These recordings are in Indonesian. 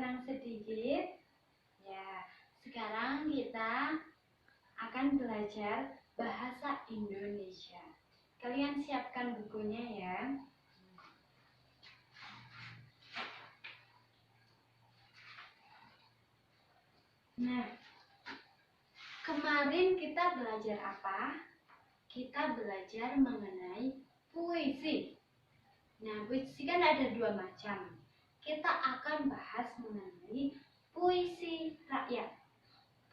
tenang sedikit. Ya, sekarang kita akan belajar bahasa Indonesia. Kalian siapkan bukunya ya. Nah, kemarin kita belajar apa? Kita belajar mengenai puisi. Nah, puisi kan ada dua macam. Kita akan bahas mengenai puisi rakyat.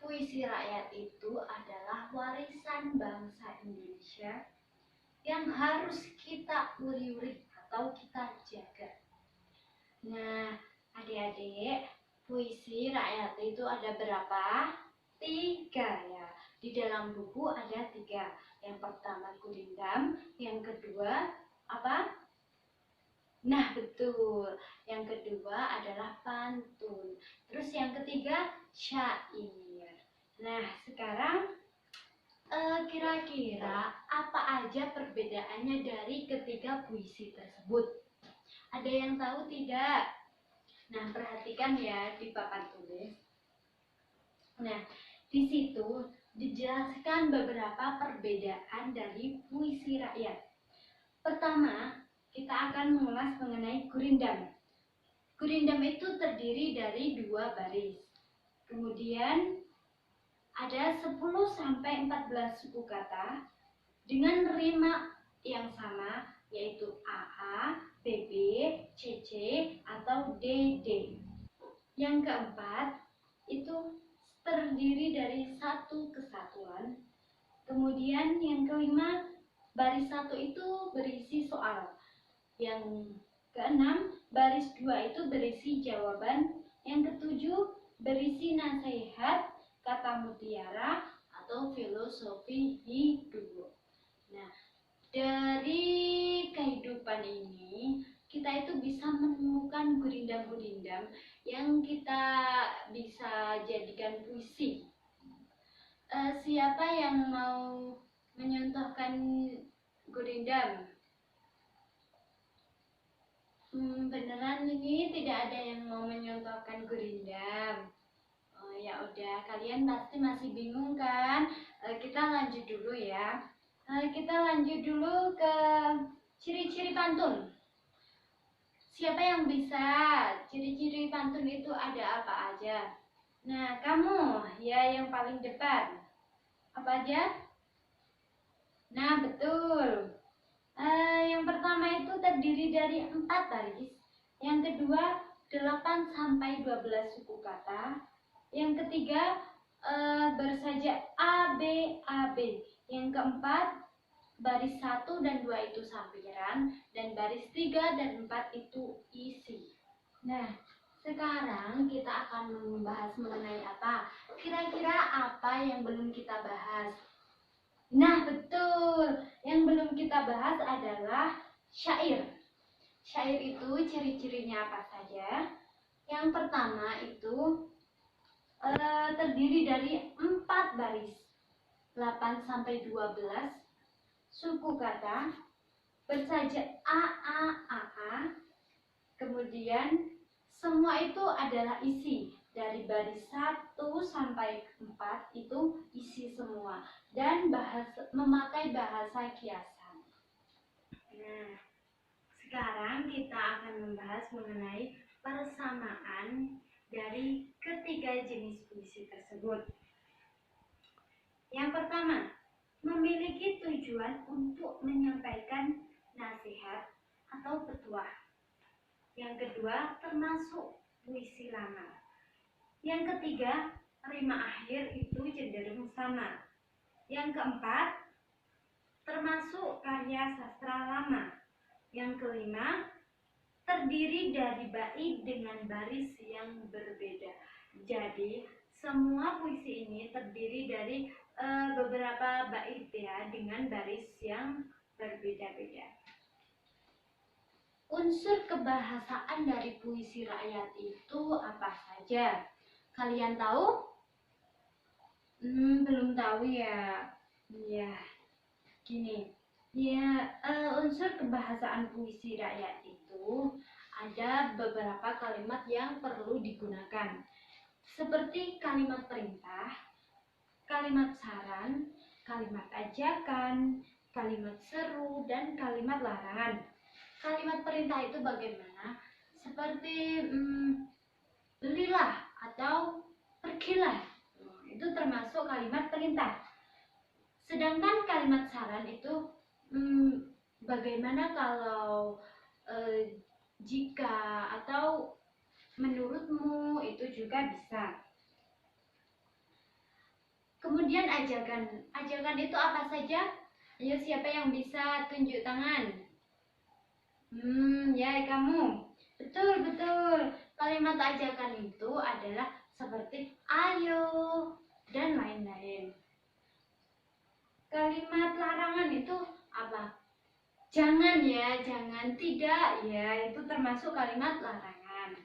Puisi rakyat itu adalah warisan bangsa Indonesia yang harus kita uri-uri atau kita jaga. Nah, adik-adik, puisi rakyat itu ada berapa? 3 ya. Di dalam buku ada 3. Yang pertama gurindam, yang kedua apa? Nah, betul. Yang kedua adalah pantun. Terus yang ketiga syair. Nah, sekarang kira-kira apa aja perbedaannya dari ketiga puisi tersebut? Ada yang tahu tidak? Nah, perhatikan ya di papan tulis. Nah, di situ dijelaskan beberapa perbedaan dari puisi rakyat. Pertama, kita akan mengulas mengenai gurindam. Gurindam itu terdiri dari 2 baris. Kemudian ada 10-14 suku kata dengan rima yang sama, yaitu AA, BB, CC, atau DD. Yang keempat, itu terdiri dari 1 kesatuan. Kemudian yang kelima, baris 1 itu berisi soal. Yang keenam, baris 2 itu berisi jawaban. Yang ketujuh, berisi nasihat, kata mutiara, atau filosofi hidup. Nah, dari kehidupan ini, kita itu bisa menemukan gurindam-gurindam yang kita bisa jadikan puisi. Siapa yang mau menyontohkan gurindam? Beneran ini tidak ada yang mau menyontohkan gurindam. Oh, ya udah, kalian pasti masih bingung kan? Kita lanjut dulu ya. Kita lanjut dulu ke ciri-ciri pantun. Siapa yang bisa? Ciri-ciri pantun itu ada apa aja? Nah, kamu ya yang paling depan. Apa aja? Nah, betul. Yang pertama itu terdiri dari 4 baris. Yang kedua 8-12 suku kata. Yang ketiga bersaja A, B, A, B. Yang keempat baris 1 dan 2 itu sampiran. Dan baris 3 dan 4 itu isi. Nah, sekarang kita akan membahas mengenai apa? Kira-kira apa yang belum kita bahas? Nah, betul. Yang belum kita bahas adalah syair. Syair itu ciri-cirinya apa saja? Yang pertama itu terdiri dari 4 baris. 8-12 suku kata, bersaja A, A, A, A. Kemudian semua itu adalah isi. Dari baris 1 sampai 4 itu isi semua dan memakai bahasa kiasan. Nah, sekarang kita akan membahas mengenai persamaan dari ketiga jenis puisi tersebut. Yang pertama, memiliki tujuan untuk menyampaikan nasihat atau petuah. Yang kedua, termasuk puisi lama. Yang ketiga, rima akhir itu cenderung sama. Yang keempat, termasuk karya sastra lama. Yang kelima, terdiri dari bait dengan baris yang berbeda. Jadi, semua puisi ini terdiri dari beberapa bait ya, dengan baris yang berbeda-beda. Unsur kebahasaan dari puisi rakyat itu apa saja? Kalian tahu? Belum tahu ya. Ya, gini. Ya, unsur kebahasaan puisi rakyat itu ada beberapa kalimat yang perlu digunakan, seperti kalimat perintah, kalimat saran, kalimat ajakan, kalimat seru, dan kalimat larangan. Kalimat perintah itu bagaimana? Seperti belilah atau pergilah. Itu termasuk kalimat perintah. Sedangkan kalimat saran itu bagaimana kalau jika atau menurutmu, itu juga bisa. Kemudian ajakan. Ajakan itu apa saja? Ayo, siapa yang bisa tunjuk tangan? Ya kamu. Betul, betul. Kalimat ajakan itu adalah seperti ayo dan lain-lain. Kalimat larangan itu apa? Jangan ya, jangan, tidak ya, itu termasuk kalimat larangan.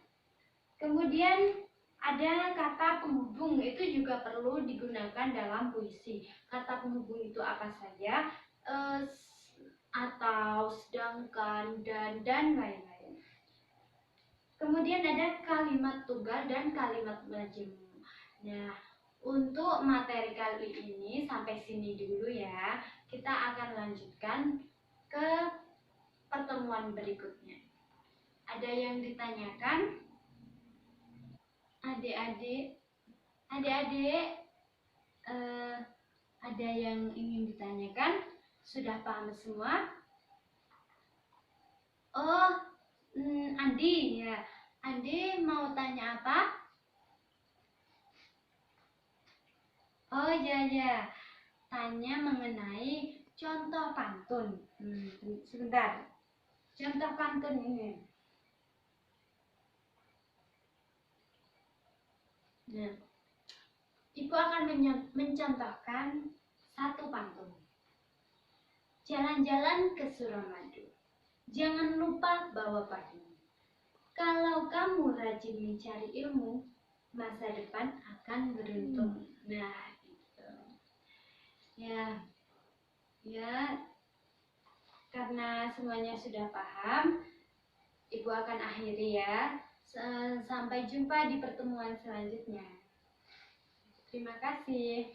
Kemudian ada kata penghubung, itu juga perlu digunakan dalam puisi. Kata penghubung itu apa saja? Atau, sedangkan, dan lain-lain. Kemudian ada kalimat tunggal dan kalimat majemuk. Nah, untuk materi kali ini sampai sini dulu ya. Kita akan lanjutkan ke pertemuan berikutnya. Ada yang ditanyakan? Adik-adik, ada yang ingin ditanyakan? Sudah paham semua? Oh, Andi ya. Andi mau tanya apa? Oh ya ya, tanya mengenai contoh pantun. Sebentar. Contoh pantun ini. Nah, Ibu akan mencontohkan satu pantun. Jalan-jalan ke Suramadu. Jangan lupa bawa padu. Kalau kamu rajin mencari ilmu, masa depan akan beruntung. Nah, gitu. Ya, ya, karena semuanya sudah paham, Ibu akan akhiri ya. Sampai jumpa di pertemuan selanjutnya. Terima kasih.